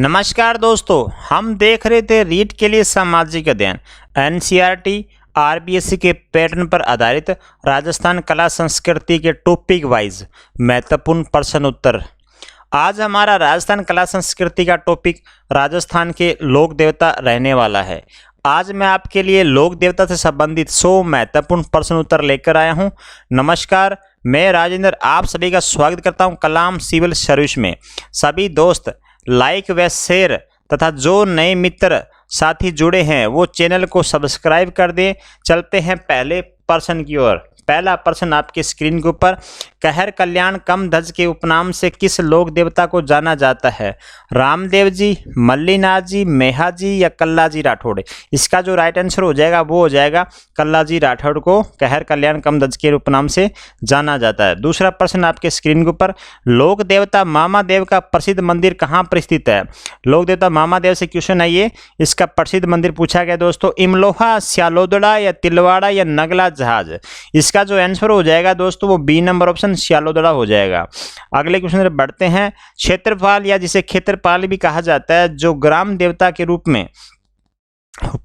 नमस्कार दोस्तों, हम देख रहे थे रीट के लिए सामाजिक अध्ययन एनसीईआरटी आरपीएससी के पैटर्न पर आधारित राजस्थान कला संस्कृति के टॉपिक वाइज महत्वपूर्ण प्रश्न उत्तर। आज हमारा राजस्थान कला संस्कृति का टॉपिक राजस्थान के लोक देवता रहने वाला है। आज मैं आपके लिए लोक देवता से संबंधित 100 महत्वपूर्ण प्रश्न उत्तर लेकर आया हूं। नमस्कार, मैं राजेंद्र आप सभी का स्वागत करता हूं कलाम सिविल सर्विस में। सभी दोस्त लाइक व शेयर तथा जो नए मित्र साथी जुड़े हैं वो चैनल को सब्सक्राइब कर दें। चलते हैं पहले प्रश्न की ओर। पहला प्रश्न आपके स्क्रीन के ऊपर, कहर कल्याण कम ध्वज के उपनाम से किस लोक देवता को जाना जाता है? रामदेव जी, मल्लीनाथ जी, मेहा जी या कल्ला जी राठौड़? इसका जो राइट आंसर हो जाएगा वो हो जाएगा कल्ला जी राठौड़ को कहर कल्याण कम ध्वज के उपनाम से जाना जाता है। दूसरा प्रश्न आपके स्क्रीन के ऊपर, लोक देवता मामादेव का प्रसिद्ध मंदिर कहाँ पर स्थित है? लोक देवता मामादेव से क्वेश्चन है ये। इसका प्रसिद्ध मंदिर पूछा गया दोस्तों, इमलोहा, स्यालोदड़ा या तिलवाड़ा या नगला जहाज? इसका जो आंसर हो जाएगा दोस्तों वो बी नंबर ऑप्शन स्यालोदड़ा हो जाएगा। अगले क्वेश्चन पर बढ़ते हैं। क्षेत्रपाल या जिसे क्षेत्रपाल भी कहा जाता है जो ग्राम देवता के रूप में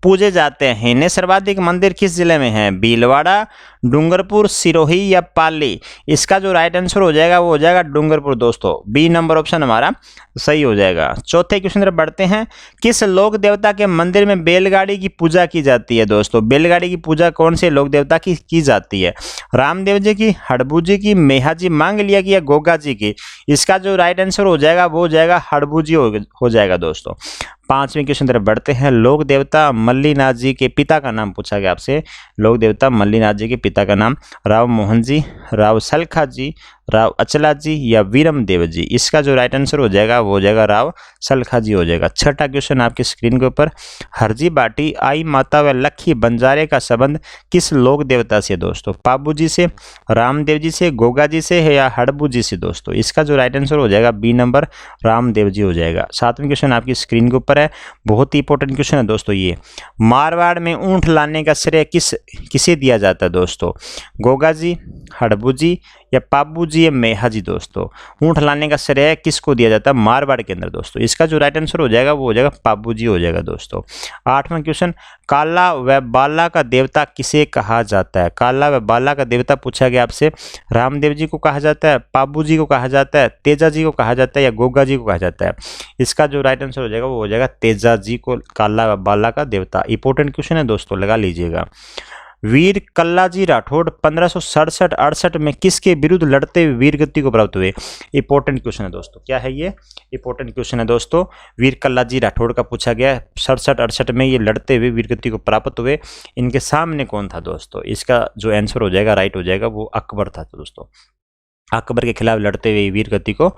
पूजे जाते हैं, इन्हें सर्वाधिक मंदिर किस जिले में है? भीलवाड़ा, डूंगरपुर, सिरोही या पाली? इसका जो राइट आंसर हो जाएगा वो हो जाएगा डूंगरपुर दोस्तों। बी नंबर ऑप्शन हमारा सही हो जाएगा। चौथे क्वेश्चन पर बढ़ते हैं। किस लोक देवता के मंदिर में बैलगाड़ी की पूजा की जाती है दोस्तों? बैलगाड़ी की पूजा कौन से लोक देवता की जाती है? रामदेव जी की, हड़बू जी की, मेहा जी मांगलिया की या गोगा जी की? इसका जो राइट आंसर हो जाएगा वो हो जाएगा हड़बू जी हो जाएगा दोस्तों। पांचवें क्वेश्चन तरफ बढ़ते हैं। लोक देवता मल्लीनाथ जी के पिता का नाम पूछा गया आपसे। लोक देवता मल्लीनाथ जी के पिता का नाम राव मोहन जी, राव सलखा जी, राव अचला जी या वीरम देव जी? इसका जो राइट आंसर हो जाएगा वो हो जाएगा राव सलखा जी हो जाएगा। छठा क्वेश्चन आपके स्क्रीन के ऊपर, हरजी बाटी, आई माता व लखी बंजारे का संबंध किस लोक देवता से दोस्तों? पाबू जी से, रामदेव जी से, गोगा जी से है या हड़बू जी से दोस्तों? इसका जो राइट आंसर हो जाएगा बी नंबर रामदेव जी हो जाएगा। सातवें क्वेश्चन आपकी स्क्रीन के ऊपर है, बहुत ही इंपॉर्टेंट क्वेश्चन है दोस्तों ये। मारवाड़ में ऊंट लाने का श्रेय किसे दिया जाता है दोस्तों? गोगा जी, हड़बू जी या पाबू जी या मेहा जी दोस्तों? ऊंट लाने का श्रेय किसको दिया जाता है मारवाड़ के अंदर दोस्तों? इसका जो राइट आंसर हो जाएगा वो हो जाएगा पाबू जी हो जाएगा दोस्तों। आठवां क्वेश्चन, काला व बाला का देवता किसे कहा जाता है? काला व बाला का देवता पूछा गया आपसे। रामदेव जी को कहा जाता है, पाबू जी को कहा जाता है, तेजा जी को कहा जाता है या गोगा जी को कहा जाता है? इसका जो राइट आंसर हो जाएगा वो हो जाएगा तेजा जी को काला व बाला का देवता। इंपॉर्टेंट क्वेश्चन है दोस्तों, लगा लीजिएगा। वीर कल्ला जी राठौड़ 1567-68 में किसके विरुद्ध लड़ते हुए वीर गति को प्राप्त हुए? इंपॉर्टेंट क्वेश्चन है दोस्तों। क्या है ये? इंपॉर्टेंट क्वेश्चन है दोस्तों। वीर कल्ला जी राठौड़ का पूछा गया, 67-68 में ये लड़ते हुए वीर गति को प्राप्त हुए। इनके सामने कौन था दोस्तों? इसका जो आंसर हो जाएगा राइट हो जाएगा वो अकबर था दोस्तों। अकबर के खिलाफ लड़ते हुए वीर गति को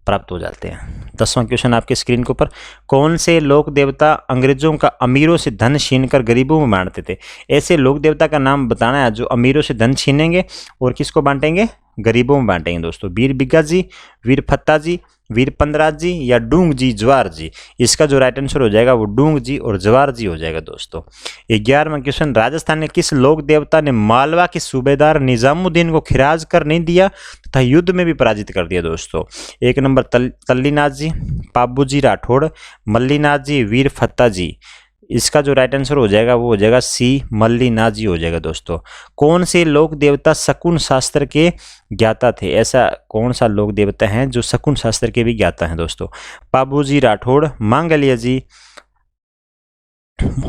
प्राप्त हो जाते हैं। 10वां क्वेश्चन आपके स्क्रीन के ऊपर, कौन से लोक देवता अंग्रेजों का अमीरों से धन छीनकर गरीबों में बांटते थे? ऐसे लोक देवता का नाम बताना है जो अमीरों से धन छीनेंगे और किसको बांटेंगे? गरीबों में बांटेंगे दोस्तों। वीर बिग्गा जी, वीर फत्ता जी, वीर पंदराज जी या डूंग जी जवार जी? इसका जो राइट आंसर हो जाएगा वो डूंग जी और जवार जी हो जाएगा दोस्तों। 11वां क्वेश्चन, राजस्थान में किस लोक देवता ने मालवा के सूबेदार निजामुद्दीन को खिराज कर नहीं दिया तथा युद्ध में भी पराजित कर दिया दोस्तों? एक नंबर तल्लीनाथ जी, पाबू जी राठौड़, मल्लीनाथ जी, वीर फत्ता जी? इसका जो राइट आंसर हो जाएगा वो हो जाएगा सी मल्लीनाथ जी हो जाएगा दोस्तों। कौन से लोक देवता शकुन शास्त्र के ज्ञाता थे? ऐसा कौन सा लोक देवता है जो शकुन शास्त्र के भी ज्ञाता हैं दोस्तों? पाबू जी राठौड़, मांगलिया जी,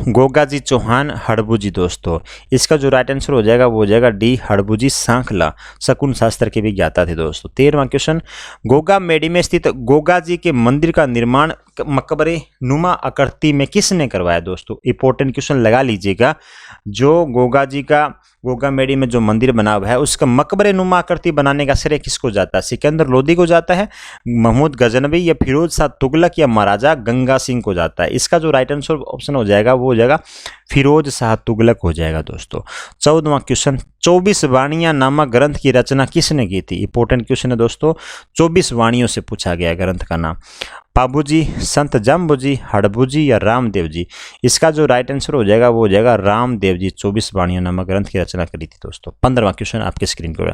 गोगा जी चौहान, हड़बू जी दोस्तों? इसका जो राइट आंसर हो जाएगा वो हो जाएगा डी हड़बू जी सांखला शकुन शास्त्र के भी ज्ञाता थे दोस्तों। 13वां क्वेश्चन, गोगा मेडी में स्थित गोगा जी के मंदिर का निर्माण मकबरे नुमा आकृति में किसने करवाया दोस्तों? इंपॉर्टेंट क्वेश्चन लगा लीजिएगा। जो गोगा मेडी में जो मंदिर बना हुआ है उसका मकबरे नुमा आकृति बनाने का श्रेय किसको जाता है? सिकंदर लोदी को जाता है, महमूद गजनवी या फिरोज शाह तुगलक या महाराजा गंगा सिंह को जाता है? इसका जो राइट आंसर ऑप्शन हो जाएगा वो हो जाएगा फिरोज शाह तुगलक हो जाएगा दोस्तों। 14वां क्वेश्चन, 24 वाणियां नामक ग्रंथ की रचना किसने की थी? इंपॉर्टेंट क्वेश्चन है दोस्तों। 24 वाणियों से पूछा गया ग्रंथ का नाम। पाबू जी, संत जम्बू जी, हड़बू जी या रामदेव जी? इसका जो राइट आंसर हो जाएगा वो हो जाएगा रामदेव जी 24 वाणियों नामक ग्रंथ की रचना करी थी दोस्तों। 15वां क्वेश्चन आपके स्क्रीन पर,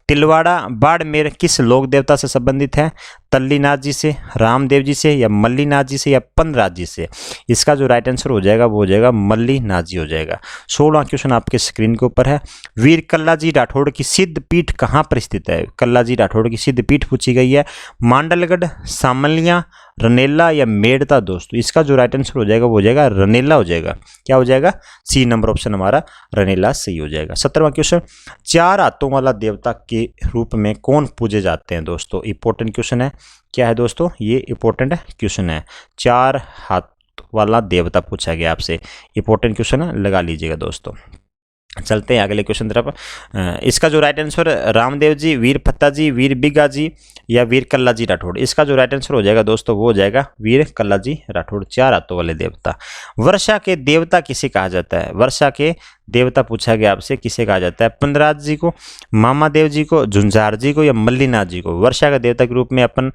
तिलवाड़ा बाड़मेर किस लोक देवता से संबंधित है? तल्लीनाथ जी से, रामदेव जी से, या मल्लीनाथ जी से, या पंदराज जी से? इसका जो राइट आंसर हो जाएगा वो हो जाएगा मल्लीनाथ जी हो जाएगा। 16वां क्वेश्चन आपके स्क्रीन के ऊपर है। वीर कल्लाजी राठौड़ की सिद्ध पीठ कहाँ पर स्थित है? कल्लाजी राठौड़ की सिद्ध पीठ पूछी गई है। मांडलगढ़, सामलिया, रनेला, या मेड़ता दोस्तों? इसका जो राइट आंसर हो जाएगा वो हो जाएगा रनेला हो जाएगा। क्या हो जाएगा? सी नंबर ऑप्शन हमारा रनेला सही हो जाएगा। 17वां क्वेश्चन, 4 हाथों वाला देवता के रूप में कौन पूजे जाते हैं दोस्तों? इंपॉर्टेंट क्वेश्चन है। क्या है दोस्तों? ये इंपॉर्टेंट क्वेश्चन है। 4 हाथ वाला देवता पूछा गया आपसे, इंपॉर्टेंट क्वेश्चन है, लगा लीजिएगा दोस्तों। चलते हैं अगले क्वेश्चन तरफ। इसका जो राइट आंसर रामदेव जी, वीर फत्ता जी, वीर बिगा जी, या वीर कल्लाजी राठौड़? इसका जो राइट आंसर हो जाएगा दोस्तों वो हो जाएगा वीर कल्लाजी राठौड़, 4 हाथों वाले देवता। वर्षा के देवता किसे कहा जाता है? वर्षा के देवता पूछा गया आपसे, किसे कहा जाता है? पंदराज जी को, मामादेव जी को, झुंझार जी को, या मल्लीनाथ जी को? वर्षा के देवता के रूप में अपन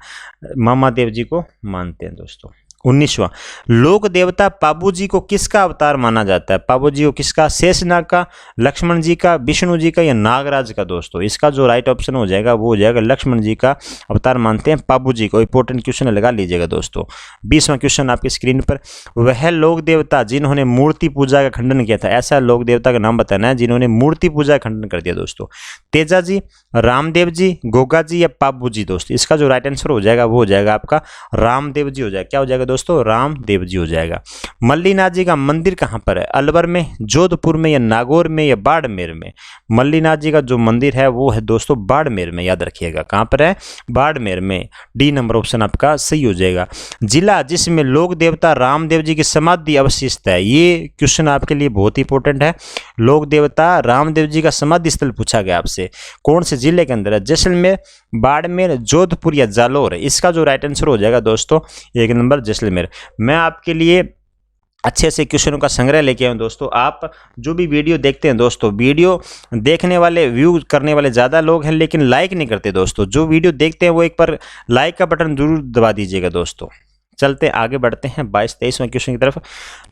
मामादेव जी को मानते हैं दोस्तों। 19वां, लोक देवता पाबू जी को किसका अवतार माना जाता है? पाबू जी को किसका? शेषनाग का, लक्ष्मण जी का, विष्णु जी का, या नागराज का दोस्तों? इसका जो राइट ऑप्शन हो जाएगा वो हो जाएगा लक्ष्मण जी का अवतार मानते हैं पाबू जी को। इंपॉर्टेंट क्वेश्चन लगा लीजिएगा दोस्तों। 20वां क्वेश्चन आपकी स्क्रीन पर, वह लोक देवता जिन्होंने मूर्ति पूजा का खंडन किया था, ऐसा लोक देवता का नाम बताना है जिन्होंने मूर्ति पूजा का खंडन कर दिया दोस्तों। तेजा जी, रामदेव जी, गोगा जी, या पाबू जी दोस्तों? इसका जो राइट आंसर हो जाएगा वो हो जाएगा आपका रामदेव जी हो जाएगा। क्या हो जाएगा दोस्तों? रामदेव जी हो जाएगा। मल्लीनाथ जी का मंदिर कहां पर है? अलवर में, जोधपुर में, या नागौर में, या बाड़मेर में? मल्लीनाथ जी का जो मंदिर है वो है दोस्तों बाड़मेर में, याद रखिएगा। कहां पर है? बाड़मेर में। डी नंबर ऑप्शन आपका सही हो जाएगा। जिला जिसमें लोक देवता रामदेव जी की समाधि अवशिष्ट है, ये क्वेश्चन आपके लिए बहुत इंपॉर्टेंट है। लोक देवता रामदेव जी का समाधि स्थल पूछा गया आपसे, कौन से जिले के अंदर है? जैसलमेर, बाड़मेर, जोधपुर, या जालौर? इसका जो राइट आंसर हो जाएगा दोस्तों 1 नंबर जैसलमेर। मैं आपके लिए अच्छे से क्वेश्चनों का संग्रह लेके आऊँ दोस्तों। आप जो भी वीडियो देखते हैं दोस्तों, वीडियो देखने वाले, व्यू करने वाले ज़्यादा लोग हैं लेकिन लाइक नहीं करते दोस्तों। जो वीडियो देखते हैं वो एक बार लाइक का बटन जरूर दबा दीजिएगा दोस्तों। चलते आगे बढ़ते हैं 22-23वें क्वेश्चन की तरफ।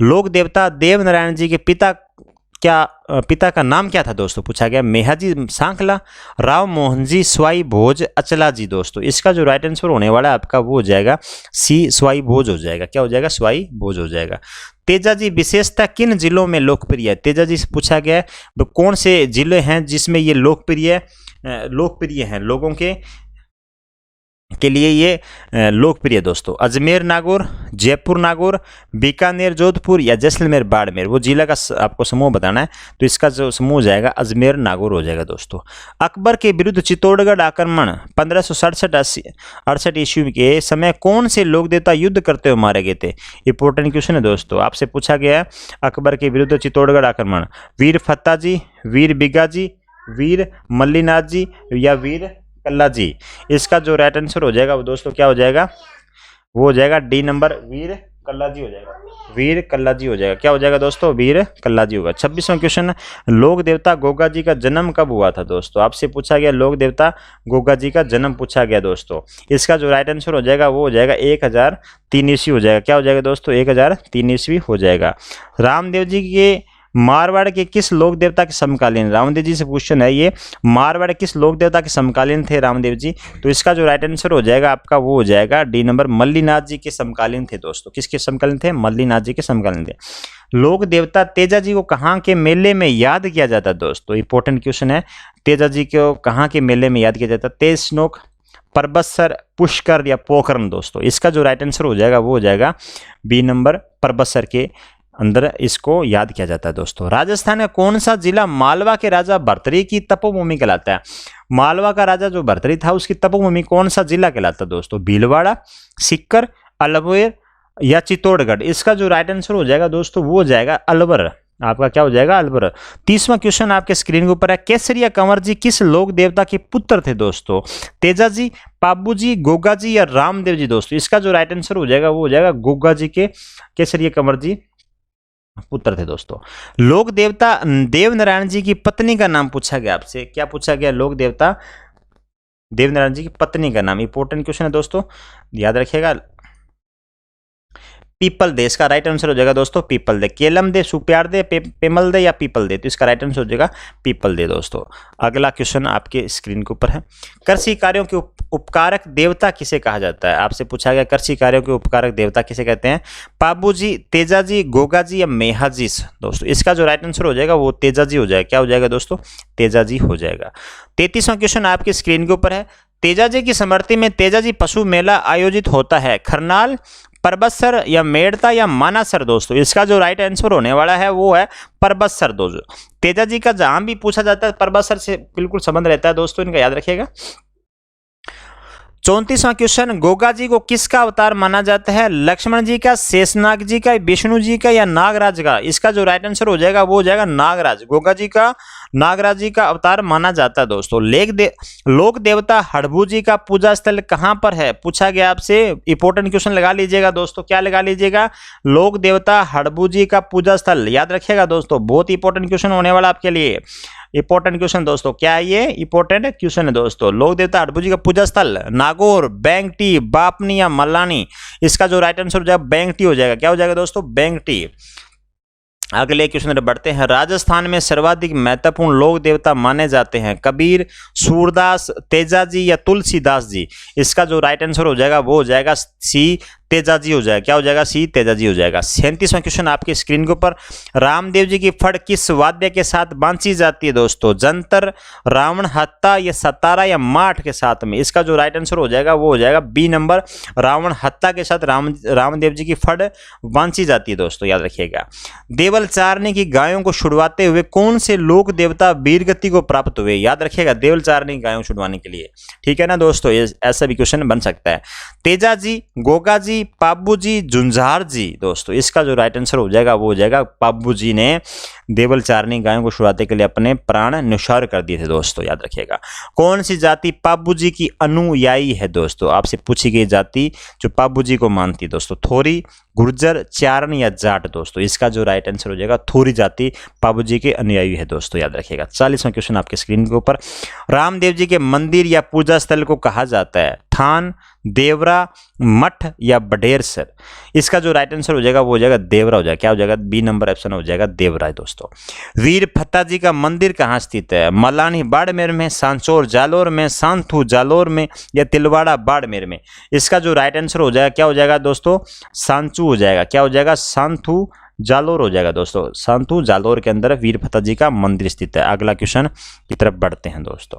लोक देवता देव नारायण जी के पिता का नाम क्या था दोस्तों? पूछा गया। मेहाजी सांखला, राव मोहन जी, स्वाई भोज, अचला जी दोस्तों? इसका जो राइट आंसर होने वाला है आपका वो हो जाएगा सी, स्वाई भोज हो जाएगा। क्या हो जाएगा? स्वाई भोज हो जाएगा। तेजा जी विशेषता किन जिलों में लोकप्रिय है? तेजा जी से पूछा गया है कौन से जिले हैं जिसमें ये लोकप्रिय हैं, लोगों के लिए ये लोकप्रिय दोस्तों। अजमेर नागौर, जयपुर नागौर, बीकानेर जोधपुर, या जैसलमेर बाड़मेर? वो जिला का आपको समूह बताना है, तो इसका जो समूह हो जाएगा अजमेर नागौर हो जाएगा दोस्तों। अकबर के विरुद्ध चित्तौड़गढ़ आक्रमण 1567 ईस्वी के समय कौन से लोक देवता युद्ध करते हुए मारे गए थे? इंपॉर्टेंट क्वेश्चन है दोस्तों, आपसे पूछा गया है अकबर के विरुद्ध चित्तौड़गढ़ आक्रमण। वीर फत्ता जी, वीर बिगा जी, वीर मल्लीनाथ जी, या वीर कल्ला जी? इसका जो राइट आंसर हो जाएगा वो दोस्तों क्या हो जाएगा? वो हो जाएगा डी नंबर, वीर कल्ला जी हो जाएगा। वीर कल्ला जी हो जाएगा। क्या हो जाएगा दोस्तों? वीर कल्ला जी होगा। 26वां क्वेश्चन, लोक देवता गोगा जी का जन्म कब हुआ था दोस्तों? आपसे पूछा गया लोक देवता गोगा जी का जन्म पूछा गया दोस्तों। इसका जो राइट आंसर हो जाएगा वो हो जाएगा 1003 ईस्वी हो जाएगा। क्या हो जाएगा दोस्तों? 1003 ईस्वी हो जाएगा। रामदेव जी के मारवाड़ के किस लोक देवता के समकालीन? रामदेव जी से क्वेश्चन है ये, मारवाड़ किस लोक देवता के समकालीन थे रामदेव जी? तो इसका जो राइट आंसर हो जाएगा आपका वो हो जाएगा डी नंबर, मल्लीनाथ जी के समकालीन थे दोस्तों। किसके समकालीन थे? मल्लीनाथ जी के समकालीन थे। लोक देवता तेजा जी को कहाँ के मेले में याद किया जाता है दोस्तों? इंपॉर्टेंट क्वेश्चन है, तेजा जी को कहाँ के मेले में याद किया जाता है? तेजनोक, परबतसर, पुष्कर, या पोखरण दोस्तों? इसका जो राइट आंसर हो जाएगा वो हो जाएगा बी नंबर, परबतसर के अंदर इसको याद किया जाता है दोस्तों। राजस्थान का कौन सा जिला मालवा के राजा भर्तृहरि की तपोभूमि कहलाता है? मालवा का राजा जो भर्तृहरि था उसकी तपोभूमि कौन सा जिला कहलाता है दोस्तों? भीलवाड़ा, सीकर, अलवर, या चित्तौड़गढ़? इसका जो राइट आंसर हो जाएगा दोस्तों वो हो जाएगा अलवर। आपका क्या हो जाएगा? अलवर। 30वां क्वेश्चन आपके स्क्रीन के ऊपर है। केसरिया कंवर जी किस लोक देवता के पुत्र थे दोस्तों? तेजा जी, पाबू जी, गोगा जी, या रामदेव जी दोस्तों? इसका जो राइट आंसर हो जाएगा वो हो जाएगा गोगा जी के केसरिया कंवर जी पुत्र थे दोस्तों। लोक देवता देव नारायण जी की पत्नी का नाम पूछा गया आपसे। क्या पूछा गया? लोक देवता देव नारायण जी की पत्नी का नाम। इंपॉर्टेंट क्वेश्चन है दोस्तों, याद रखिएगा। पीपल दे, इसका राइट आंसर हो जाएगा दोस्तों पीपल दे। केलम दे, सुप्यार दे, पेमल दे या पीपल दे, तो इसका राइट आंसर हो जाएगा पीपल दे दोस्तों। अगला क्वेश्चन आपके स्क्रीन के ऊपर है, कृषि कार्यों के उपकारक देवता किसे कहा जाता है? आपसे पूछा गया कृषि कार्यों के उपकारक देवता किसे कहते हैं? पाबूजी, तेजाजी, गोगाजी या मेहाजी दोस्तों। इसका जो राइट आंसर हो जाएगा वो तेजाजी हो जाएगा। क्या हो जाएगा दोस्तों? तेजाजी हो जाएगा। 33वां क्वेश्चन आपके स्क्रीन के ऊपर है, तेजाजी की स्मृति में तेजाजी पशु मेला आयोजित होता है, खरनाल, परबतसर या मेड़ता या मानासर दोस्तों। इसका जो राइट आंसर होने वाला है वो है परबतसर दोस्तों। तेजाजी का जहां भी पूछा जाता है परबतसर से बिल्कुल संबंध रहता है दोस्तों, इनका याद रखिएगा। 34वां क्वेश्चन, गोगा जी को किसका अवतार माना जाता है? लक्ष्मण जी का, शेषनाग जी का, विष्णु जी का या नागराज का? इसका जो राइट आंसर हो जाएगा वो हो जाएगा नागराज। गोगा जी का नागराज जी का अवतार माना जाता है दोस्तों। लोक देवता हड़बू जी का पूजा स्थल कहां पर है? पूछा गया आपसे, इंपॉर्टेंट क्वेश्चन लगा लीजिएगा दोस्तों। क्या लगा लीजिएगा? लोक देवता हड़बू जी का पूजा स्थल, याद रखिएगा दोस्तों, बहुत इंपॉर्टेंट क्वेश्चन होने वाला आपके लिए। इंपॉर्टेंट क्वेश्चन दोस्तों, क्या है ये? इंपॉर्टेंट क्वेश्चन है दोस्तों। लोक देवता हड़बू जी का पूजा स्थल नागौर, बैंगटी, बापनी या मल्लानी? इसका जो राइट आंसर हो जाएगा बैंगटी हो जाएगा। क्या हो जाएगा दोस्तों? बैंगटी। अगले क्वेश्चन बढ़ते हैं, राजस्थान में सर्वाधिक महत्वपूर्ण लोक देवता माने जाते हैं, कबीर, सूरदास, तेजाजी या तुलसीदास जी? इसका जो राइट आंसर हो जाएगा वो हो जाएगा सी, तेजाजी हो जाएगा। क्या हो जाएगा? सी, तेजाजी हो जाएगा। 37वां क्वेश्चन आपके स्क्रीन के ऊपर, रामदेव जी की फड़ किस वाद्य के साथ बांधी जाती है दोस्तों? जंतर, रावण हत्ता या सतारा या माठ के साथ में? इसका जो राइट आंसर हो जाएगा वो हो जाएगा बी नंबर, रावण हत्ता के साथ रामदेव जी की फड़ बांधी जाती है दोस्तों, याद रखिएगा। देवल चारने की गायों को छुड़वाते हुए कौन से लोक देवता वीरगति को प्राप्त हुए? याद रखिएगा, देवल चारने की गायों छुड़वाने के लिए, ठीक है ना दोस्तों, ये ऐसा भी क्वेश्चन बन सकता है। तेजाजी, गोगा जी, पाबू जी, झुंझार जी दोस्तों। इसका जो राइट आंसर हो जाएगा वो हो जाएगा पाबू जी ने देवल चारनी गायों को छुड़ाने के लिए अपने प्राण न्यौछावर कर दिए थे दोस्तों, याद रखिएगा। कौन सी जाति पाबू जी की अनुयायी है दोस्तों? आपसे पूछी गई जाति जो पाबू जी को मानती है दोस्तों, थोरी, गुर्जर, चारण या जाट दोस्तों। इसका जो राइट आंसर हो जाएगा थोरी जाति पाबू जी के अनुयायी है दोस्तों, याद रखिएगा। 40वां क्वेश्चन आपके स्क्रीन के ऊपर, रामदेव जी के मंदिर या पूजा स्थल को कहा जाता है, थान, देवरा, मठ या बडेरसर? इसका जो राइट आंसर हो जाएगा वो हो जाएगा देवरा हो जाएगा। क्या हो जाएगा? बी नंबर ऑप्शन हो जाएगा देवरा है दोस्तों। वीर फत्ता जी का मंदिर कहाँ स्थित है? मलानी बाड़मेर में, सांचौर जालोर में, सांथू जालोर में या तिलवाड़ा बाड़मेर में? इसका जो राइट आंसर हो जाएगा क्या हो जाएगा दोस्तों? सांचू हो जाएगा। क्या हो जाएगा? सांथू जालोर हो जाएगा दोस्तों। सांथू जालोर के अंदर वीर फत्ता जी का मंदिर स्थित है। अगला क्वेश्चन की तरफ बढ़ते हैं दोस्तों,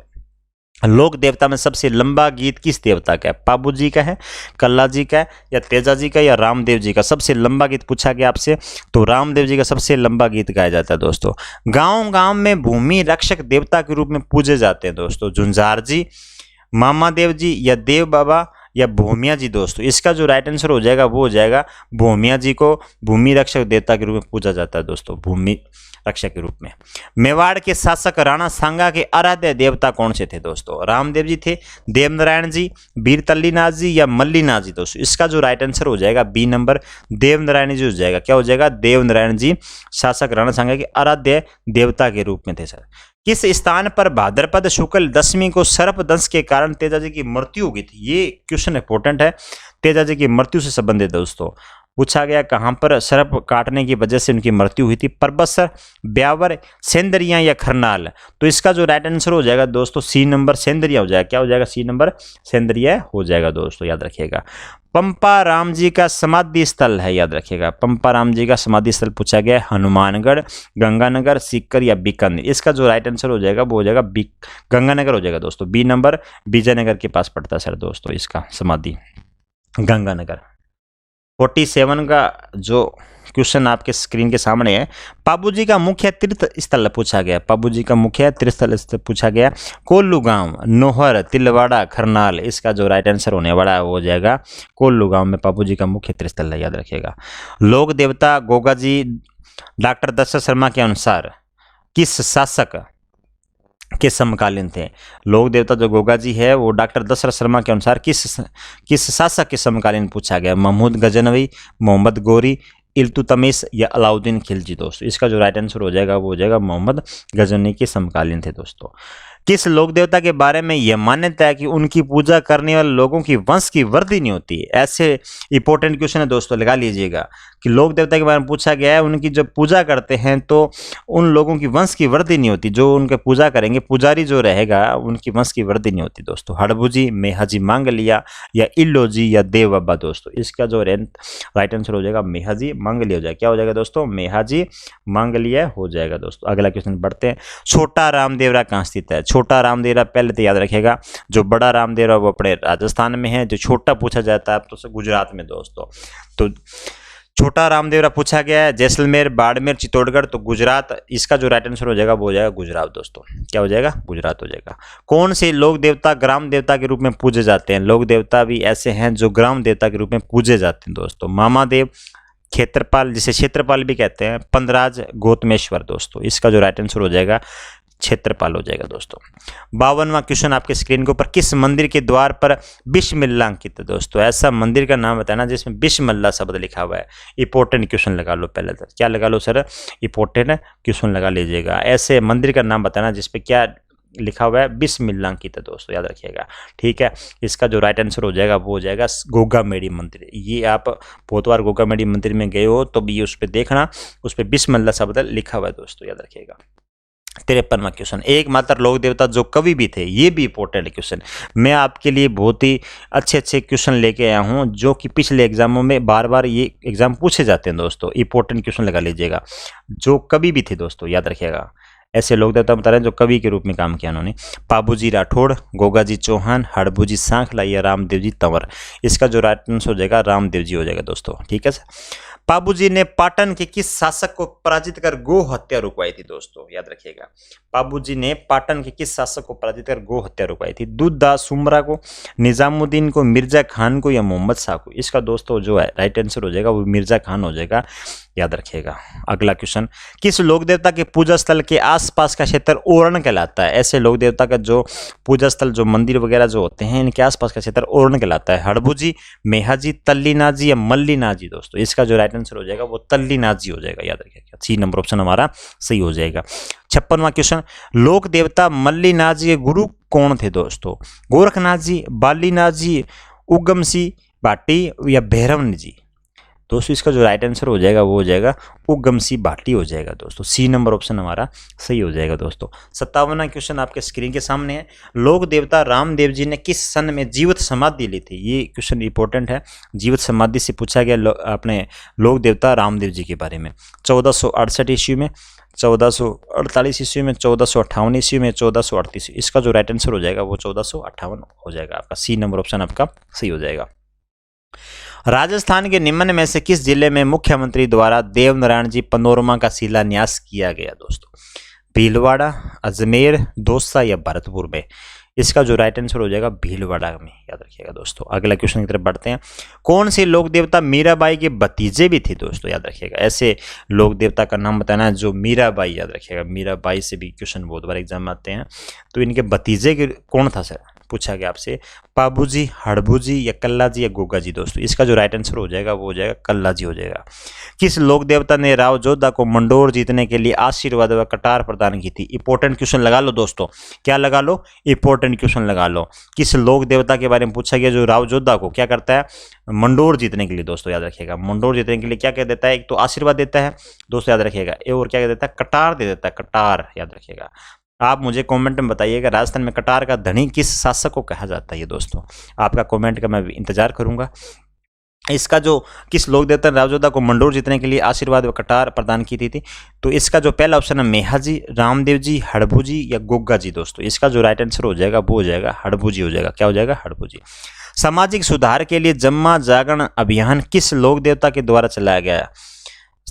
लोक देवता में सबसे लंबा गीत किस देवता का है? पाबू जी का है, कल्ला जी का है या तेजा जी का या रामदेव जी का? सबसे लंबा गीत पूछा गया आपसे, तो रामदेव जी का सबसे लंबा गीत गाया जाता है दोस्तों। गांव गांव में भूमि रक्षक देवता के रूप में पूजे जाते हैं दोस्तों, झुंझार जी, मामा देव जी या देव बाबा या भूमिया जी दोस्तों। इसका जो राइट आंसर हो जाएगा वो हो जाएगा भूमिया जी को भूमि रक्षक देवता के रूप में पूजा जाता है दोस्तों, भूमि रक्षक के रूप में। मेवाड़ के शासक राणा सांगा के आराध्य देवता कौन से थे दोस्तों? रामदेव जी थे, देवनारायण जी, वीरतल्लीनाथ जी या मल्लीनाथ जी दोस्तों। इसका जो राइट आंसर हो जाएगा बी नंबर, देवनारायण जी हो जाएगा। क्या हो जाएगा? देवनारायण जी शासक राणा सांगा के आराध्य देवता के रूप में थे सर। किस स्थान पर भाद्रपद शुक्ल दशमी को सर्पदंश के कारण तेजा जी की मृत्यु हो गई थी? ये क्वेश्चन इंपॉर्टेंट है, तेजा जी की मृत्यु से संबंधित दोस्तों पूछा गया। कहां पर सर्प काटने की वजह से उनकी मृत्यु हुई थी? परबतसर, ब्यावर, सेंदरिया या खरनाल? तो इसका जो राइट आंसर हो जाएगा दोस्तों सी नंबर, सेंदरिया हो जाएगा। क्या हो जाएगा? सी नंबर, सेंदरिया हो जाएगा दोस्तों, याद रखिएगा। पंपा राम जी का समाधि स्थल है, याद रखिएगा। पंपा राम जी का समाधि स्थल पूछा गया है, हनुमानगढ़, गंगानगर, सीकर या बीकानेर? इसका जो राइट आंसर हो जाएगा वो हो जाएगा गंगानगर हो जाएगा दोस्तों। बी नंबर, विजयनगर के पास पड़ता है सर दोस्तों इसका समाधि, गंगानगर। 47 का जो क्वेश्चन आपके स्क्रीन के सामने है, पाबूजी का मुख्य तीर्थ स्थल पूछा गया। पाबूजी का मुख्य तीर्थ स्थल पूछा गया, कोल्लू गांव, नोहर, तिलवाड़ा, खरनाल? इसका जो राइट आंसर होने वाला है वो हो जाएगा कोल्लू गांव में पाबूजी का मुख्य तीर्थ स्थल है, याद रखिएगा। लोक देवता गोगा जी डॉक्टर दशरथ शर्मा के अनुसार किस शासक के समकालीन थे? लोक देवता जो गोगा जी है वो डॉक्टर दशरथ शर्मा के अनुसार किस शासक के समकालीन पूछा गया? महमूद गजनवी, मोहम्मद गोरी, इल्तुतमिश या अलाउद्दीन खिलजी दोस्तों? इसका जो राइट आंसर हो जाएगा वो हो जाएगा मोहम्मद गजनवी के समकालीन थे दोस्तों। किस लोक देवता के बारे में यह मान्यता है कि उनकी पूजा करने वाले लोगों की वंश की वृद्धि नहीं होती? ऐसे इंपॉर्टेंट क्वेश्चन है दोस्तों, लगा लीजिएगा कि लोक देवता के बारे में पूछा गया है, उनकी जब पूजा करते हैं तो उन लोगों की वंश की वृद्धि नहीं होती, जो उनके पूजा करेंगे पुजारी जो रहेगा उनकी वंश की वृद्धि नहीं होती दोस्तों। हड़बूजी, मेहाजी मांगलिया या इल्लोजी या देव बाबा दोस्तों, इसका जो राइट आंसर हो जाएगा मेहाजी मांगलिया हो जाएगा। क्या हो जाएगा दोस्तों? मेहाजी मांगलिया हो जाएगा दोस्तों। अगला क्वेश्चन बढ़ते हैं। छोटा रामदेवरा कहाँ स्थित है? छोटा रामदेवरा पहले तो याद रखेगा, जो बड़ा रामदेवरा वो अपने राजस्थान में है, जो छोटा पूछा जाता है तो गुजरात में दोस्तों। तो छोटा रामदेवरा पूछा गया है जैसलमेर, बाड़मेर, चित्तौड़गढ़, तो गुजरात, इसका जो राइट आंसर हो जाएगा वो हो जाएगा गुजरात दोस्तों। क्या हो जाएगा? गुजरात हो जाएगा। कौन से लोक देवता ग्राम देवता के रूप में पूजे जाते हैं? लोक देवता भी ऐसे हैं जो ग्राम देवता के रूप में पूजे जाते हैं दोस्तों। मामादेव, क्षेत्रपाल, जिसे क्षेत्रपाल भी कहते हैं, पंदराज, गौतमेश्वर दोस्तों, इसका जो राइट आंसर हो जाएगा क्षेत्रपाल हो जाएगा दोस्तों। 52वां क्वेश्चन आपके स्क्रीन के ऊपर, किस मंदिर के द्वार पर बिस्मिल्लाह अंकित है दोस्तों? ऐसा मंदिर का नाम बताना जिसमें बिस्मिल्लाह शब्द लिखा हुआ है। इंपॉर्टेंट क्वेश्चन लगा लो पहले तो, क्या लगा लो सर? इंपॉर्टेंट क्वेश्चन लगा लीजिएगा। ऐसे मंदिर का नाम बताना जिसपे क्या लिखा हुआ है? बिस्मिल्लाह अंकित है दोस्तों, याद रखिएगा। ठीक है, इसका जो राइट आंसर हो जाएगा वो हो जाएगा गोगामेड़ी मंदिर। ये आप बहुत बार गोगामेड़ी मंदिर में गए हो तो भी उस पर देखना, उस पर बिस्मिल्लाह शब्द लिखा हुआ है दोस्तों, याद रखिएगा। 53वां क्वेश्चन, एकमात्र लोक देवता जो कवि भी थे, ये भी इंपॉर्टेंट क्वेश्चन। मैं आपके लिए बहुत ही अच्छे अच्छे क्वेश्चन लेके आया हूँ जो कि पिछले एग्जामों में बार बार ये एग्जाम पूछे जाते हैं दोस्तों। इंपॉर्टेंट क्वेश्चन लगा लीजिएगा, जो कवि भी थे दोस्तों, याद रखिएगा। ऐसे लोक देवता बता रहे हैं जो कवि के रूप में काम किया उन्होंने। पाबूजी राठौड़, गोगाजी चौहान, हड़बूजी सांखला या रामदेव जी तंवर, इसका जो राइट आंसर हो जाएगा रामदेव जी हो जाएगा दोस्तों। ठीक है सर। पाबूजी ने पाटन के किस शासक को पराजित कर गो हत्या रुकवाई थी दोस्तों? याद रखिएगा, पाबूजी ने पाटन के किस शासक को पराजित कर गो हत्या रुकवाई थी? दूधदास सुमरा को, निजामुद्दीन को, मिर्जा खान को या मोहम्मद शाह को? इसका दोस्तों जो है राइट आंसर हो जाएगा वो मिर्जा खान हो जाएगा, याद रखिएगा। अगला क्वेश्चन, किस लोक देवता के पूजा स्थल के आसपास का क्षेत्र ओरण कहलाता है? ऐसे लोक देवता का जो पूजा स्थल, जो मंदिर वगैरह जो होते हैं, इनके आसपास का क्षेत्र ओरण कहलाता है। हड़बूजी, मेहाजी, तल्लीनाजी या मल्लीनाजी दोस्तों, इसका जो राइट आंसर हो जाएगा वो तल्लीनाजी हो जाएगा, याद रखिएगा। सी नंबर ऑप्शन हमारा सही हो जाएगा। 56वां क्वेश्चन, लोक देवता मल्लीनाथ जी के गुरु कौन थे दोस्तों? गोरखनाथ जी, बालीनाथ जी, उगम सिंह भाटी या भैरवन जी? दोस्तों इसका जो राइट आंसर हो जाएगा वो हो जाएगा उगम सिंह भाटी हो जाएगा दोस्तों। सी नंबर ऑप्शन हमारा सही हो जाएगा दोस्तों। 57वां क्वेश्चन आपके स्क्रीन के सामने है, लोक देवता रामदेव जी ने किस सन में जीवित समाधि ली थी? ये क्वेश्चन इंपॉर्टेंट है, जीवित समाधि से पूछा गया अपने लोक देवता रामदेव जी के बारे में। 1468 ईस्वी में, 1448 ईस्वी में, 1458 ईस्वी में, 1438। इसका जो राइट आंसर हो जाएगा वो 1458 हो जाएगा आपका। सी नंबर ऑप्शन आपका सही हो जाएगा। राजस्थान के निम्न में से किस जिले में मुख्यमंत्री द्वारा देवनारायण जी पैनोरमा का शिलान्यास किया गया दोस्तों? भीलवाड़ा, अजमेर, दौसा या भरतपुर में? इसका जो राइट आंसर हो जाएगा भीलवाड़ा में, याद रखिएगा दोस्तों। अगला क्वेश्चन की तरफ बढ़ते हैं। कौन से लोक देवता मीराबाई के भतीजे भी थे दोस्तों? याद रखिएगा, ऐसे लोक देवता का नाम बताना है जो मीराबाई, याद रखिएगा। मीराबाई से भी क्वेश्चन बहुत बार एग्जाम में आते हैं, तो इनके भतीजे के कौन था सर? पूछा गया आपसे। पाबूजी, हड़बूजी या कल्लाजी या गोगाजी दोस्तों? इसका जो राइट आंसर हो जाएगा वो हो जाएगा कल्लाजी हो जाएगा। किस लोक देवता ने राव जोधा को मंडोर जीतने के लिए आशीर्वाद व कटार प्रदान की थी? इंपॉर्टेंट क्वेश्चन लगा लो दोस्तों, क्या लगा लो? इंपॉर्टेंट क्वेश्चन लगा लो। किस लोक देवता के बारे में पूछा गया जो राव जोधा को क्या करता है मंडोर जीतने के लिए? दोस्तों याद रखिएगा, मंडोर जीतने के लिए क्या कह देता है? एक तो आशीर्वाद देता है दोस्तों, याद रखिएगा, और क्या कह देता है? कटार दे देता है, कटार, याद रखिएगा। आप मुझे कमेंट में बताइएगा राजस्थान में कटार का धनी किस शासक को कहा जाता है? ये दोस्तों आपका कमेंट का मैं इंतजार करूंगा। इसका जो किस लोक देवता ने राव जोधा को मंडोर जीतने के लिए आशीर्वाद व कटार प्रदान की थी? तो इसका जो पहला ऑप्शन है मेहाजी, रामदेव जी, हड़बूजी या गोगा जी दोस्तों? इसका जो राइट आंसर हो जाएगा वो हो जाएगा हड़बूजी हो जाएगा। क्या हो जाएगा? हड़बूजी। सामाजिक सुधार के लिए जम्मा जागरण अभियान किस लोक देवता के द्वारा चलाया गया?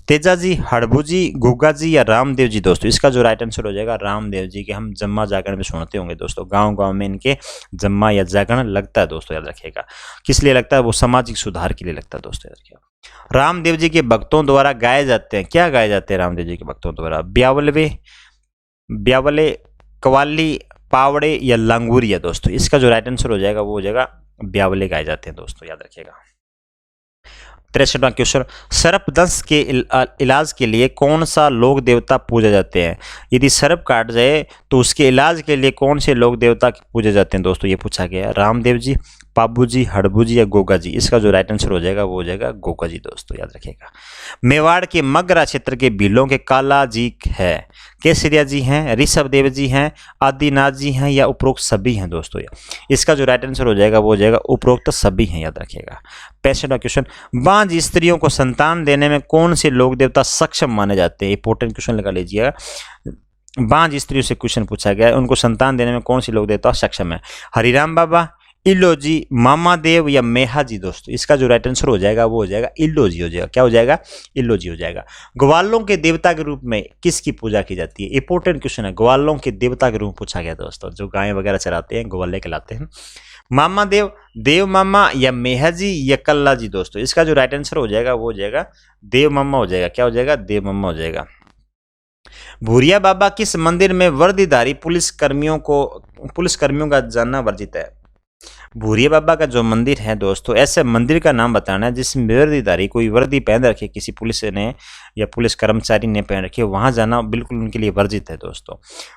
तेजाजी, हड़बूजी, गुग्गा जी या रामदेव जी दोस्तों? इसका जो राइट आंसर हो जाएगा रामदेव जी के। हम जम्मा जागरण में सुनते होंगे दोस्तों, गांव गांव में इनके जम्मा या जागरण लगता है दोस्तों, याद रखिएगा। किस लिए लगता है? वो सामाजिक सुधार के लिए लगता है दोस्तों, याद रखिएगा। रामदेव जी के भक्तों द्वारा गाए जाते हैं, क्या गाए जाते हैं रामदेव जी के भक्तों द्वारा? ब्यावले, कवाली, पावड़े या लांगूरिया दोस्तों? इसका जो राइट आंसर हो जाएगा वो हो जाएगा ब्यावले गाए जाते हैं दोस्तों, याद रखिएगा। 63वां क्वेश्चन, सर्पदंश के इलाज के लिए कौन सा लोक देवता पूजे जाते हैं? यदि सर्प काट जाए तो उसके इलाज के लिए कौन से लोक देवता पूजे जाते हैं दोस्तों, ये पूछा गया है। रामदेव जी, पाबू जी, हड़बू जी या गोगा जी? इसका जो राइट आंसर हो जाएगा वो हो जाएगा गोगा जी दोस्तों, याद रखिएगा। मेवाड़ के मगरा क्षेत्र के भीलों के काला जी है, केसरिया जी हैं, ऋषभ देव जी हैं, आदिनाथ जी हैं या उपरोक्त सभी हैं दोस्तों? इसका जो राइट आंसर हो जाएगा वो हो जाएगा उपरोक्त सभी हैं, याद रखिएगा। 65वां क्वेश्चन, बांझ स्त्रियों को संतान देने में कौन से लोक देवता सक्षम माने जाते हैं? इंपॉर्टेंट क्वेश्चन लगा लीजिएगा। बांझ स्त्रियों से क्वेश्चन पूछा गया है, उनको संतान देने में कौन सी लोक देवता सक्षम है? हरिराम बाबा, इल्लो जी, मामा देव या मेहा जी दोस्तों? इसका जो राइट आंसर हो जाएगा वो हो जाएगा इल्लो जी हो जाएगा। क्या हो जाएगा? इल्लो जी हो जाएगा। ग्वालों के देवता के रूप में किसकी पूजा की जाती है? इंपॉर्टेंट क्वेश्चन है, ग्वालों के देवता के रूप में पूछा गया दोस्तों। जो गाय वगैरह चराते हैं ग्वाले कहलाते हैं। मामा देव, देव मामा या मेहा जी या कल्ला जी दोस्तों? इसका जो राइट आंसर हो जाएगा वो हो जाएगा देव मामा हो जाएगा। क्या हो जाएगा? देव मामा हो जाएगा। भूरिया बाबा किस मंदिर में वर्दीधारी पुलिसकर्मियों का जानना वर्जित है? भूरिया बाबा का जो मंदिर है दोस्तों, ऐसे मंदिर का नाम बताना है जिसमें वर्दीधारी कोई वर्दी पहन रखे, किसी पुलिस ने या पुलिस कर्मचारी ने पहन रखी, वहां जाना बिल्कुल उनके लिए वर्जित है दोस्तों।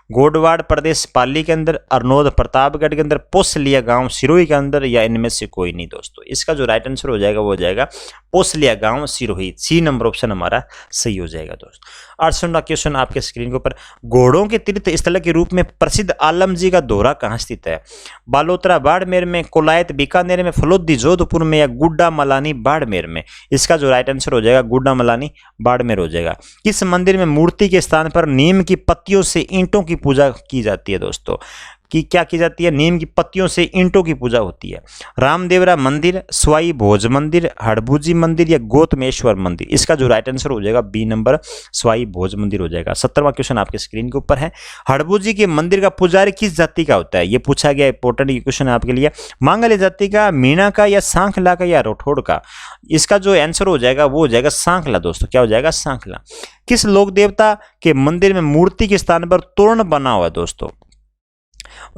गोडवाड़ प्रदेश पाली के अंदर, अरनोद प्रतापगढ़ के अंदर, पोसलिया गांव सिरोही के अंदर या इनमें से कोई नहीं दोस्तों? इसका जो राइट आंसर हो जाएगा वो हो जाएगा पोसलिया गांव सिरोही। सी नंबर ऑप्शन हमारा सही हो जाएगा दोस्तों। 68वां क्वेश्चन आपके स्क्रीन के ऊपर, घोड़ों के तीर्थ स्थल के रूप में प्रसिद्ध आलम जी का दोहरा कहाँ स्थित है? बालोतरा बाड़मेर में, कोलायत बीकानेर में, फलोदी जोधपुर में या गुड्डा मलानी बाड़मेर में? इसका जो राइट आंसर हो जाएगा गुड्डा मलानी बाड़मेर हो जाएगा। किस मंदिर में मूर्ति के स्थान पर नीम की पत्तियों से ईंटों की पूजा की जाती है दोस्तों? कि क्या की जाती है? नीम की पत्तियों से ईंटों की पूजा होती है। रामदेवरा मंदिर, स्वाई भोज मंदिर, हड़बूजी मंदिर या गौतमेश्वर मंदिर? इसका जो राइट आंसर हो जाएगा बी नंबर स्वाई भोज मंदिर हो जाएगा। 70वां क्वेश्चन आपके स्क्रीन के ऊपर है, हड़बूजी के मंदिर का पुजारी किस जाति का होता है? ये पूछा गया, इंपॉर्टेंट क्वेश्चन है आपके लिए। मांगल्य जाति का, मीणा का या सांखला का या राठौड़ का? इसका जो आंसर हो जाएगा वो हो जाएगा सांखला दोस्तों। क्या हो जाएगा? सांखला। किस लोक देवता के मंदिर में मूर्ति के स्थान पर तोरण बना हुआ है दोस्तों?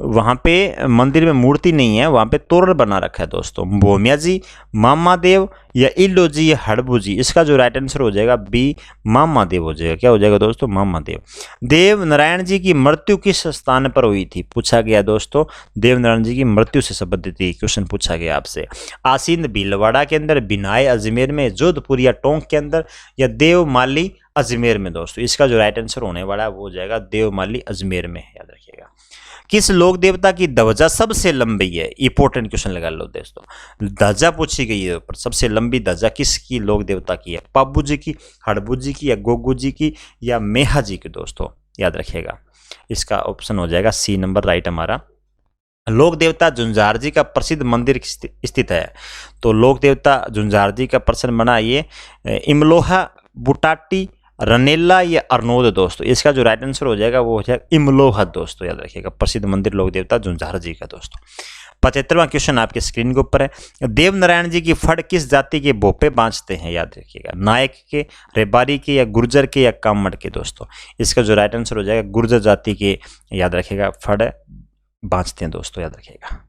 वहां पे मंदिर में मूर्ति नहीं है, वहां पे तोरण बना रखा है दोस्तों। भोमिया जी, मामा देव या इल्लो जी या हड़बू जी? इसका जो राइट आंसर हो जाएगा बी मामा देव हो जाएगा। क्या हो जाएगा दोस्तों? मामा देव। देव नारायण जी की मृत्यु किस स्थान पर हुई थी? पूछा गया दोस्तों, देव नारायण जी की मृत्यु से संबंधित क्वेश्चन पूछा गया आपसे। आसीन भीलवाड़ा के अंदर, बिनाए अजमेर में, जोधपुर या टोंक के अंदर या देवमाली अजमेर में दोस्तों? इसका जो राइट आंसर होने वाला है वो हो जाएगा देवमाली अजमेर में, याद रखिएगा। किस लोक देवता की ध्वजा सबसे लंबी है? इंपॉर्टेंट क्वेश्चन लगा लो दोस्तों, ध्वजा पूछी गई है ऊपर, सबसे लंबी ध्वजा किसकी लोक देवता की है? पाबू जी की, हड़बू जी की या गोगू जी की या मेहा जी की दोस्तों? याद रखिएगा, इसका ऑप्शन हो जाएगा सी नंबर राइट हमारा। लोक देवता झुंझार जी का प्रसिद्ध मंदिर स्थित है? तो लोक देवता झुंझार जी का प्रसिद्ध बना ये इमलोहा, बुटाटी, रनेला या अरनोद दोस्तों? इसका जो राइट आंसर हो जाएगा वो हो जाएगा इमलोहा दोस्तों, याद रखिएगा। प्रसिद्ध मंदिर लोक देवता झुंझार जी का दोस्तों। 75वां क्वेश्चन आपके स्क्रीन के ऊपर है, देव नारायण जी की फड़ किस जाति के भोपे बांचते हैं? याद रखिएगा, नायक के, रेबारी के या गुर्जर के या कामड़ के दोस्तों? इसका जो राइट आंसर हो जाएगा गुर्जर जाति के, याद रखिएगा, फड़ बांचते हैं दोस्तों, याद रखिएगा।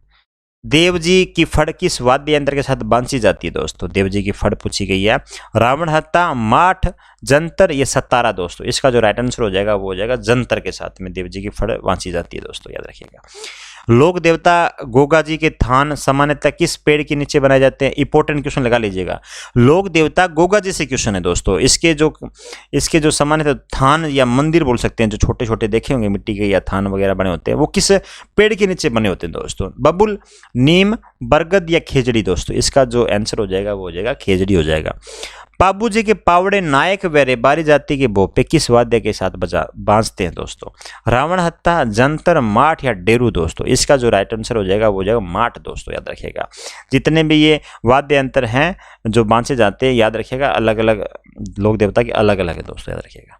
देव जी की फड़ किस वाद्य यंत्र के साथ बांधी जाती है दोस्तों? देव जी की फड़ पूछी गई है। रावण हत्ता, माठ, जंतर या सतारा दोस्तों? इसका जो राइट आंसर हो जाएगा वो हो जाएगा जंतर के साथ में देव जी की फड़ बांधी जाती है दोस्तों, याद रखिएगा। लोक देवता गोगा जी के थान सामान्यतः किस पेड़ के नीचे बनाए जाते हैं? इंपॉर्टेंट क्वेश्चन लगा लीजिएगा, लोक देवता गोगा जी से क्वेश्चन है दोस्तों। इसके जो सामान्यतः थान या मंदिर बोल सकते हैं, जो छोटे छोटे देखे होंगे मिट्टी के या थान वगैरह बने होते हैं, वो किस पेड़ के नीचे बने होते हैं दोस्तों? बबुल, नीम, बरगद या खेजड़ी दोस्तों? इसका जो आंसर हो जाएगा वो हो जाएगा खेजड़ी हो जाएगा। बाबू जी के पावड़े नायक व रेबारी जाति के भोपे किस वाद्य के साथ बांजते हैं दोस्तों? रावण हत्ता, जंतर, माठ या डेरू दोस्तों? इसका जो राइट आंसर हो जाएगा वो हो जाएगा माठ दोस्तों, याद रखिएगा। जितने भी ये वाद्य यंत्र हैं जो बांचे जाते हैं, याद रखिएगा, अलग अलग लोक देवता के अलग अलग है दोस्तों, याद रखिएगा।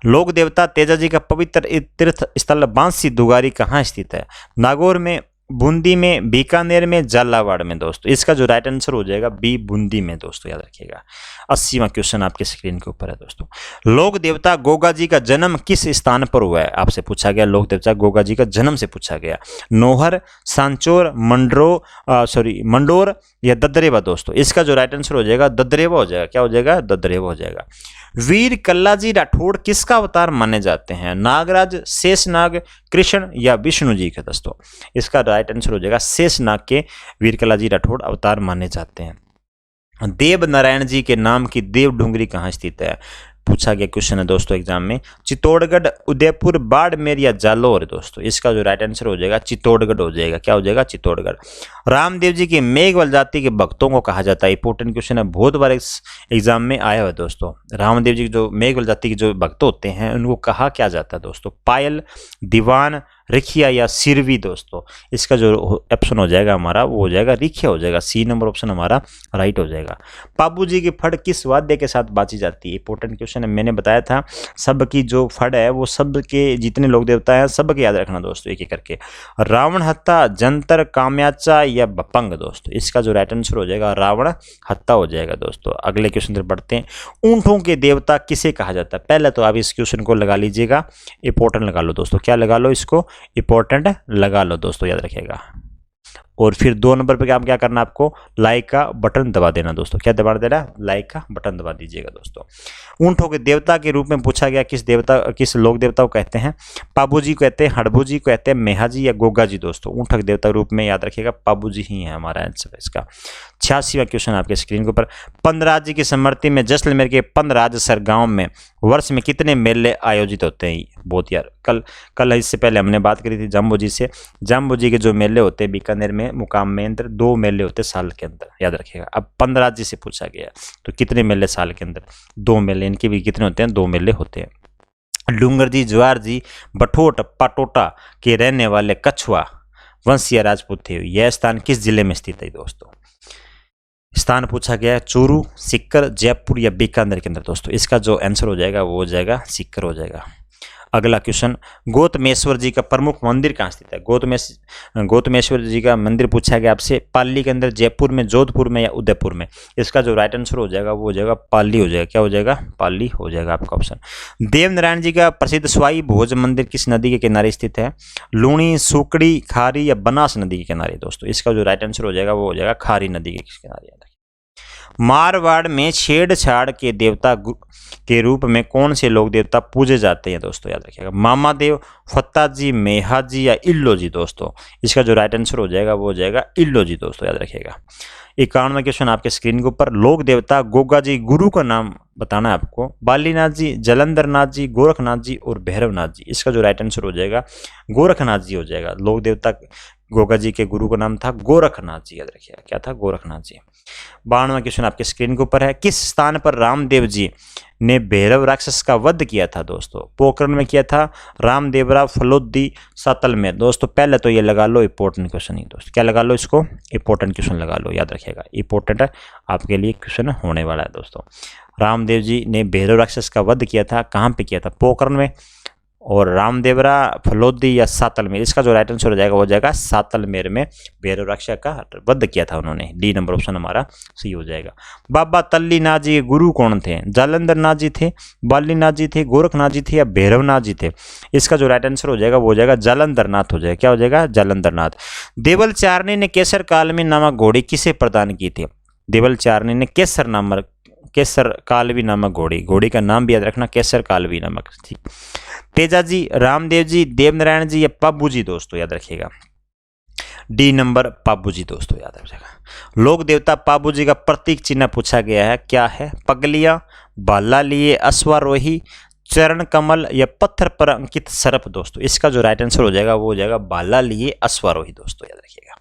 लोक देवता तेजा जी का पवित्र तीर्थ स्थल बांसी दुगारी कहाँ स्थित है? नागौर में, बूंदी में, बीकानेर में, झालावाड़ में दोस्तों। इसका जो राइट आंसर हो जाएगा बी बूंदी में दोस्तों, याद रखिएगा। 80वां क्वेश्चन आपके स्क्रीन के ऊपर है दोस्तों। लोक देवता गोगा जी का जन्म किस स्थान पर हुआ है? आपसे पूछा गया लोक देवता गोगा जी का जन्म से पूछा गया। नौहर, सांचौर, मंडोर या ददरेवा दोस्तों। इसका जो राइट आंसर हो जाएगा ददरेवा हो जाएगा। क्या हो जाएगा? ददरेवा हो जाएगा। वीर कल्लाजी राठौड़ किसका अवतार माने जाते हैं? नागराज, शेषनाग, कृष्ण या विष्णु जी का दोस्तों। इसका राइट आंसर हो जाएगा शेषनाग के वीर कल्लाजी राठौड़ अवतार माने जाते हैं। देव नारायण जी के नाम की देव डूंगरी कहाँ स्थित है? पूछा गया क्वेश्चन है दोस्तों एग्जाम में। चित्तौड़गढ़, उदयपुर, बाड़मेर या जालौर दोस्तों। इसका जो राइट आंसर हो जाएगा चित्तौड़गढ़ हो जाएगा। क्या हो जाएगा? चित्तौड़गढ़। रामदेव जी के मेघवल जाति के भक्तों को कहा जाता है। इंपोर्टेंट क्वेश्चन है, बहुत बार इस एग्जाम में आया हुआ है दोस्तों। रामदेव जी के जो मेघवल जाति के जो भक्त होते हैं उनको कहा क्या जाता है दोस्तों? पायल, दीवान, रिखिया या सिरवी दोस्तों। इसका जो ऑप्शन हो जाएगा हमारा वो हो जाएगा रिखिया हो जाएगा। सी नंबर ऑप्शन हमारा राइट हो जाएगा। पाबू जी की फड़ किस वाद्य के साथ बाजी जाती है? इंपोर्टेंट क्वेश्चन है, मैंने बताया था सबकी जो फड़ है वो सब के जितने लोक देवता हैं सबके याद रखना दोस्तों एक एक करके। रावण हत्ता, जंतर, काम्याचा या बपंग दोस्तों। इसका जो राइट आंसर हो जाएगा रावण हत्ता हो जाएगा दोस्तों। अगले क्वेश्चन पर बढ़ते हैं। ऊंटों के देवता किसे कहा जाता है? पहले तो आप इस क्वेश्चन को लगा लीजिएगा, इंपोर्टेंट लगा लो दोस्तों। क्या लगा लो? इसको इंपॉर्टेंट लगा लो दोस्तों, याद रखिएगा। और फिर 2 नंबर पे क्या करना, आपको लाइक का बटन दबा देना दोस्तों। क्या दबा देना? लाइक का बटन दबा दीजिएगा दोस्तों। ऊंटों के देवता के रूप में पूछा गया किस लोक देवता को कहते हैं? पाबू जी को कहते हैं, हड़बू जी को कहते हैं, मेहा जी या गोगा जी दोस्तों। ऊंट के देवता के रूप में याद रखिएगा पाबू जी ही है हमारा आंसर इसका। 86वां क्वेश्चन आपके स्क्रीन के ऊपर। पंदराज की स्मृति में जैसलमेर के पंदराजसर गांव में वर्ष में कितने मेले आयोजित होते हैं? बहुत यार, कल इससे पहले हमने बात करी थी जाम्बू जी से। जाम्बू जी के जो मेले होते हैं बीकानेर में मुकाम में अंदर 2 मेले होते हैं साल के अंदर, याद रखिएगा। अब पंदराज जी से पूछा गया तो कितने मेले साल के अंदर? 2 मेले। इनके भी कितने होते हैं? 2 मेले होते हैं। डूंगर जी, ज्वार जी, बठोट, पाटोटा के रहने वाले कछुआ वंशीय राजपूत थे। यह स्थान किस जिले में स्थित है दोस्तों? स्थान पूछा गया है चूरू, सीकर, जयपुर या बीकानेर के अंदर दोस्तों। इसका जो आंसर हो जाएगा वो हो जाएगा सीकर हो जाएगा। अगला क्वेश्चन। गौतमेश्वर जी का प्रमुख मंदिर कहाँ स्थित है? गौतमेश्वर जी का मंदिर पूछा गया आपसे। पाली के अंदर, जयपुर में, जोधपुर में या उदयपुर में। इसका जो राइट आंसर हो जाएगा वो हो जाएगा पाली हो जाएगा। क्या हो जाएगा? पाली हो जाएगा आपका ऑप्शन। देवनारायण जी का प्रसिद्ध स्वाई भोज मंदिर किस नदी के किनारे स्थित है? लूणी, सुकड़ी, खारी या बनास नदी के किनारे दोस्तों। इसका जो राइट आंसर हो जाएगा वो हो जाएगा खारी नदी के किनारे। मारवाड़ में छेड़छाड़ के देवता के रूप में कौन से लोक देवता पूजे जाते हैं दोस्तों? याद रखिएगा। मामादेव, फत्ता जी, मेहा जी या इल्लो जी दोस्तों। इसका जो राइट आंसर हो जाएगा वो हो जाएगा इल्लो जी दोस्तों, याद रखिएगा। 51वां क्वेश्चन आपके स्क्रीन के ऊपर। लोक देवता गोगा जी गुरु का नाम बताना है आपको। बालीनाथ जी, जलंधरनाथ जी, गोरखनाथ जी और भैरवनाथ जी। इसका जो राइट आंसर हो जाएगा गोरखनाथ जी हो जाएगा। लोक देवता गोगा जी के गुरु का नाम था गोरखनाथ जी, याद रखिएगा। क्या था? गोरखनाथ जी। 52वां क्वेश्चन आपके स्क्रीन के ऊपर है। किस स्थान पर रामदेव जी ने भैरव राक्षस का वध किया था दोस्तों? पोखरण में किया था, रामदेवरा, फलोदी, सातलमेर दोस्तों। पहले तो ये लगा लो इंपॉर्टेंट क्वेश्चन ही दोस्तों। क्या लगा लो? इसको इंपॉर्टेंट क्वेश्चन लगा लो, याद रखिएगा। इंपॉर्टेंट है आपके लिए क्वेश्चन होने वाला है दोस्तों। रामदेव जी ने भैरव राक्षस का वध किया था, कहाँ पे किया था? पोखरण में, और रामदेवरा, फलोदी या सातलमेर। इसका जो राइट आंसर हो जाएगा वो हो जाएगा सातलमेर में भैरव राक्षस का वध किया था उन्होंने। डी नंबर ऑप्शन हमारा सही हो जाएगा। बाबा तल्लीनाथ जी के गुरु कौन थे? जालंधरनाथ जी थे, बालीनाथ जी थे, गोरखनाथ जी थे या भैरवनाथ जी थे? इसका जो राइट आंसर हो जाएगा वो हो जाएगा जालंधरनाथ हो जाएगा। क्या हो जाएगा? जालंधरनाथ। देवल चारनी ने केसर कालमी नामक घोड़ी किसे प्रदान की थी? देवल चारनी ने केसर कालवी नामक घोड़ी का नाम भी याद रखना, केसर कालवी नामक। ठीक। तेजा जी, रामदेव जी, देवनारायण जी या पाबू जी दोस्तों, याद रखिएगा। डी नंबर पाबू जी दोस्तों, याद रखिएगा। लोक देवता पाबू जी का प्रतीक चिन्ह पूछा गया है, क्या है? पगलियां, भाला लिए, अश्वारोही, चरण कमल या पत्थर पर अंकित सर्प दोस्तों। इसका जो राइट आंसर हो जाएगा वो हो जाएगा भाला लिए अश्वारोही दोस्तों, याद रखिएगा।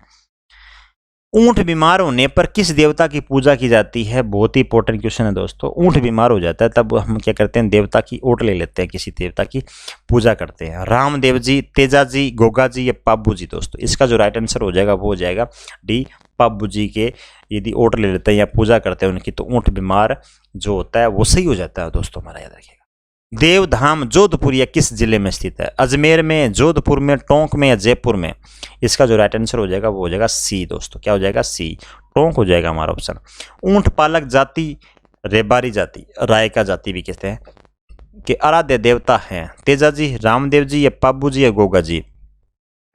ऊंट बीमार होने पर किस देवता की पूजा की जाती है? बहुत ही इंपॉर्टेंट क्वेश्चन है दोस्तों। ऊंट बीमार हो जाता है तब हम क्या करते हैं? देवता की ओट ले लेते हैं, किसी देवता की पूजा करते हैं। रामदेव जी, तेजा जी, गोगा जी या पाबू जी दोस्तों। इसका जो राइट आंसर हो जाएगा वो हो जाएगा डी पाबू जी के यदि ओट ले लेते हैं या पूजा करते हैं उनकी तो ऊंट बीमार जो होता है वो सही हो जाता है दोस्तों हमारा, याद रखिएगा। देवधाम जोधपुर यह किस जिले में स्थित है? अजमेर में, जोधपुर में, टोंक में या जयपुर में? इसका जो राइट आंसर हो जाएगा वो हो जाएगा सी दोस्तों। क्या हो जाएगा? सी, टोंक हो जाएगा हमारा ऑप्शन। ऊंट पालक जाति, रेबारी जाति, रायका जाति भी कहते हैं कि आराध्य देवता हैं तेजा जी, रामदेव जी या पाबू जी या गोगा जी?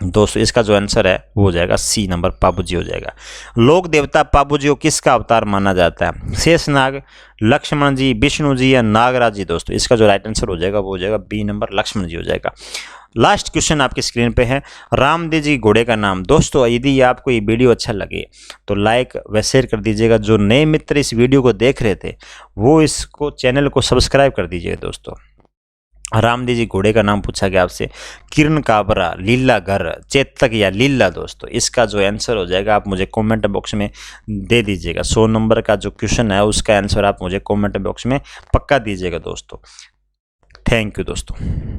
दोस्तों इसका जो आंसर है वो हो जाएगा सी नंबर, पाबू जी हो जाएगा। लोक देवता पाबू जी को किसका अवतार माना जाता है? शेषनाग, लक्ष्मण जी, विष्णु जी या नागराज जी? दोस्तों इसका जो राइट आंसर हो जाएगा वो हो जाएगा बी नंबर, लक्ष्मण जी हो जाएगा। लास्ट क्वेश्चन आपकी स्क्रीन पे है, रामदेव जी घोड़े का नाम। दोस्तों यदि आपको ये वीडियो अच्छा लगे तो लाइक व शेयर कर दीजिएगा। जो नए मित्र इस वीडियो को देख रहे थे वो इसको चैनल को सब्सक्राइब कर दीजिएगा। दोस्तों रामदेव जी घोड़े का नाम पूछा गया आपसे, किरण काबरा, लीला घर, चेतक या लीला? दोस्तों इसका जो आंसर हो जाएगा आप मुझे कमेंट बॉक्स में दे दीजिएगा। 100 नंबर का जो क्वेश्चन है उसका आंसर आप मुझे कमेंट बॉक्स में पक्का दीजिएगा दोस्तों। थैंक यू दोस्तों।